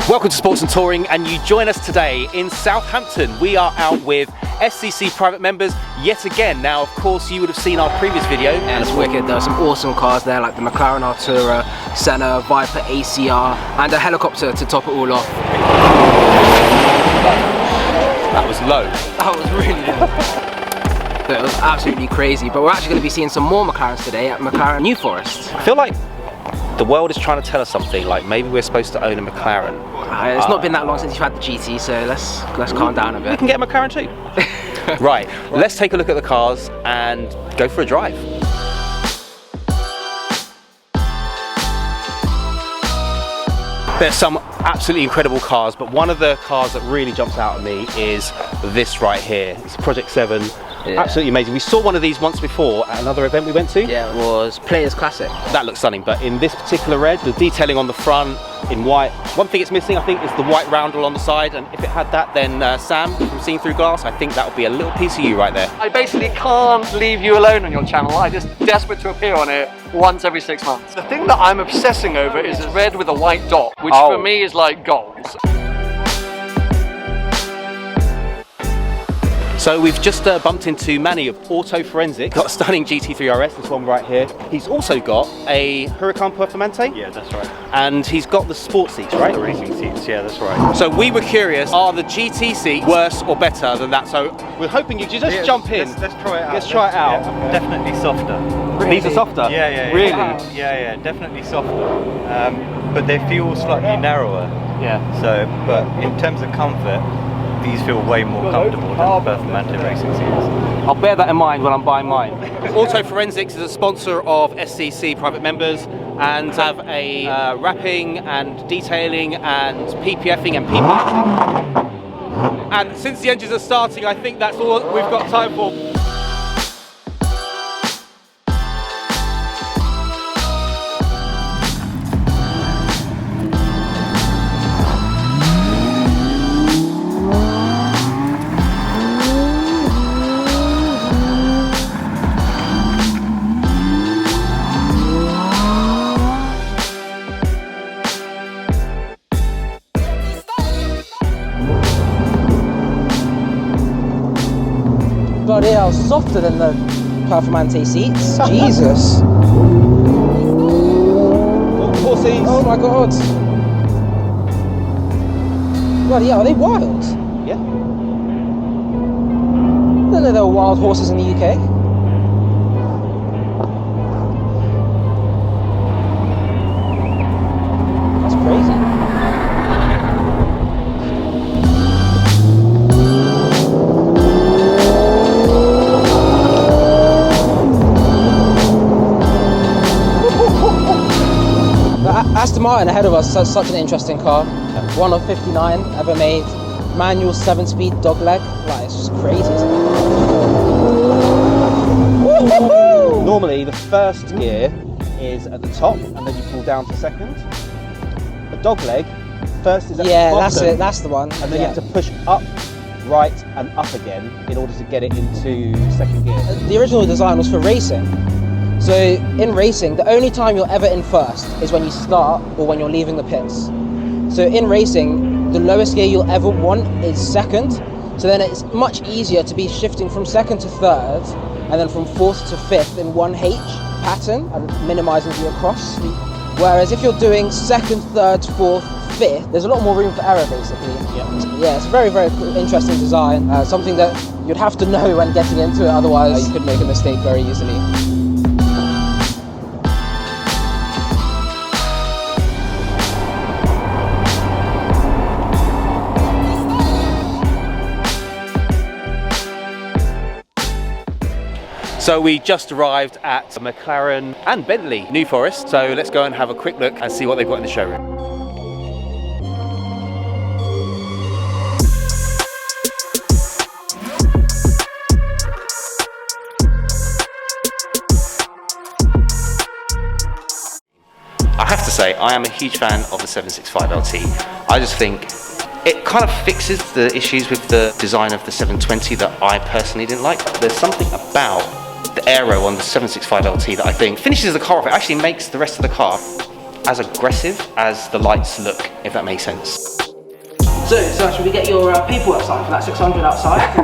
Welcome to SportZnTouring, and you join us today in Southampton. We are out with SCC Private Members yet again. Now, of course, you would have seen our previous video. And it's wicked. There are some awesome cars there, like the McLaren Artura, Senna, Viper ACR, and a helicopter to top it all off. That was low. That was really low. It was absolutely crazy. But we're actually going to be seeing some more McLarens today at McLaren New Forrest. I feel like the world is trying to tell us something, like maybe we're supposed to own a McLaren. It's not been that long since you've had the GT, so let's calm down a bit. We can get a McLaren too. Right, let's take a look at the cars and go for a drive. There's some absolutely incredible cars, but one of the cars that really jumps out at me is this right here. It's a Project 7. Yeah. Absolutely amazing. We saw one of these once before at another event we went to. Yeah, it was Players Classic. That looks stunning, but in this particular red, the detailing on the front in white. One thing it's missing, I think, is the white roundel on the side, and if it had that, then Sam from Seeing Through Glass, I think that would be a little piece of you right there. I basically can't leave you alone on your channel. I'm just desperate to appear on it once every 6 months. The thing that I'm obsessing over is this red with a white dot, which for me is like gold. So we've just bumped into Manny of Auto Forensics. Got a stunning GT3 RS, this one right here. He's also got a Huracan Performante. Yeah, that's right. And he's got the sport seats, right? The racing seats, yeah, that's right. So we were curious, are the GT seats worse or better than that? So we're hoping you just jump in. Let's try it out. Let's try it out. Yeah, definitely softer. Really? These are softer? Yeah. Really? Yeah, definitely softer. But they feel slightly narrower. Yeah. So, but in terms of comfort, these feel way more comfortable than the Performante racing seats. I'll bear that in mind when I'm buying mine. Auto Forensics is a sponsor of SCC Private Members and have a wrapping and detailing and PPFing and PPFing. And since the engines are starting, I think that's all we've got time for. Bloody hell, softer than the Performante seats. Jesus. Oh my god. Bloody hell, are they wild? Yeah. I didn't know there were wild horses in the UK. That's crazy. Aston Martin ahead of us, such an interesting car. One of 59 ever made. Manual 7-speed dogleg. Like, it's just crazy, isn't it? Normally the first gear is at the top and then you pull down to second. The dogleg, first is at the bottom. That's it, that's the one. And then you have to push up, right and up again in order to get it into second gear. The original design was for racing. So in racing, the only time you're ever in first is when you start or when you're leaving the pits. So in racing, the lowest gear you'll ever want is second. So then it's much easier to be shifting from second to third and then from fourth to fifth in 1H pattern and minimizing the across. Whereas if you're doing second, third, fourth, fifth, there's a lot more room for error basically. Yeah, it's a very, very interesting design. Something that you'd have to know when getting into it, otherwise you could make a mistake very easily. So we just arrived at McLaren and Bentley New Forrest. So let's go and have a quick look and see what they've got in the showroom. I have to say, I am a huge fan of the 765 LT. I just think it kind of fixes the issues with the design of the 720 that I personally didn't like. There's something about the aero on the 765 LT that I think finishes the car off. It actually makes the rest of the car as aggressive as the lights look, if that makes sense. So should we get your paperwork signed for that 600 outside?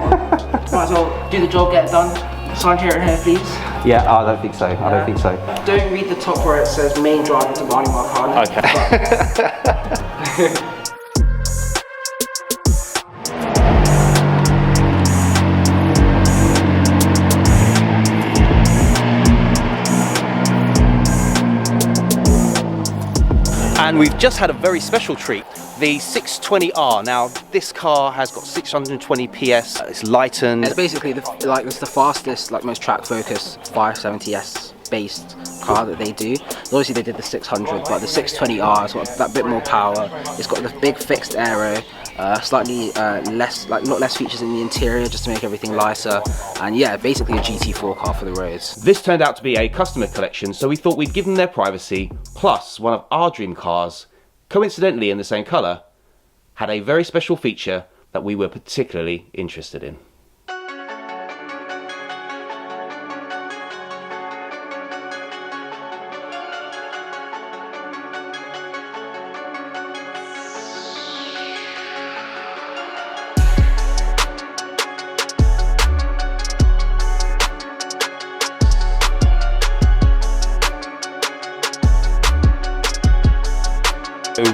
Might as well do the job, get it done. Sign here and here, please. Yeah, I don't think so. I don't think so. Don't read the top where it says main driver to Barney Mark. Okay. And we've just had a very special treat, the 620R. Now, this car has got 620 PS, it's lightened. It's basically it's the fastest, most track focused 570S based car that they do. Obviously they did the 600, but the 620R has got that bit more power. It's got the big fixed aero, slightly less, not less features in the interior just to make everything lighter. And yeah, basically a GT4 car for the roads. This turned out to be a customer collection, so we thought we'd give them their privacy, plus one of our dream cars, coincidentally in the same colour, had a very special feature that we were particularly interested in.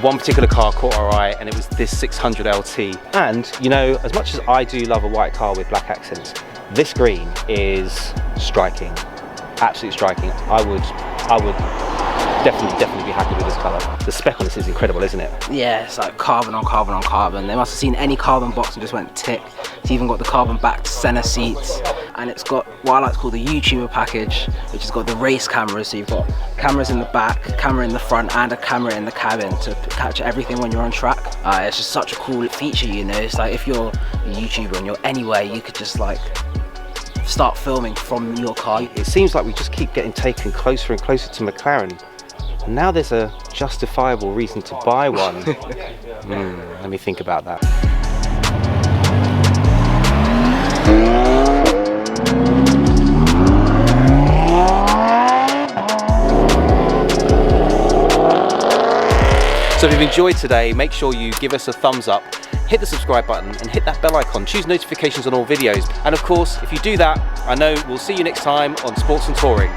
One particular car caught our eye, and it was this 600 LT. And you know, as much as I do love a white car with black accents, this green is striking, absolutely striking. I would definitely be happy with this colour. The spec on this is incredible, isn't it? Yeah, it's like carbon on carbon on carbon. They must have seen any carbon box and just went tick. It's even got the carbon backed center seats, and it's got what I like to call the YouTuber package, which has got the race cameras. So you've got cameras in the back, camera in the front, and a camera in the cabin to capture everything when you're on track. It's just such a cool feature, you know. It's like if you're a YouTuber and you're anywhere, you could just start filming from your car. It seems like we just keep getting taken closer and closer to McLaren. And now there's a justifiable reason to buy one. Let me think about that. So if you've enjoyed today, make sure you give us a thumbs up, hit the subscribe button and hit that bell icon, choose notifications on all videos. And of course, if you do that, I know we'll see you next time on Sports and Touring.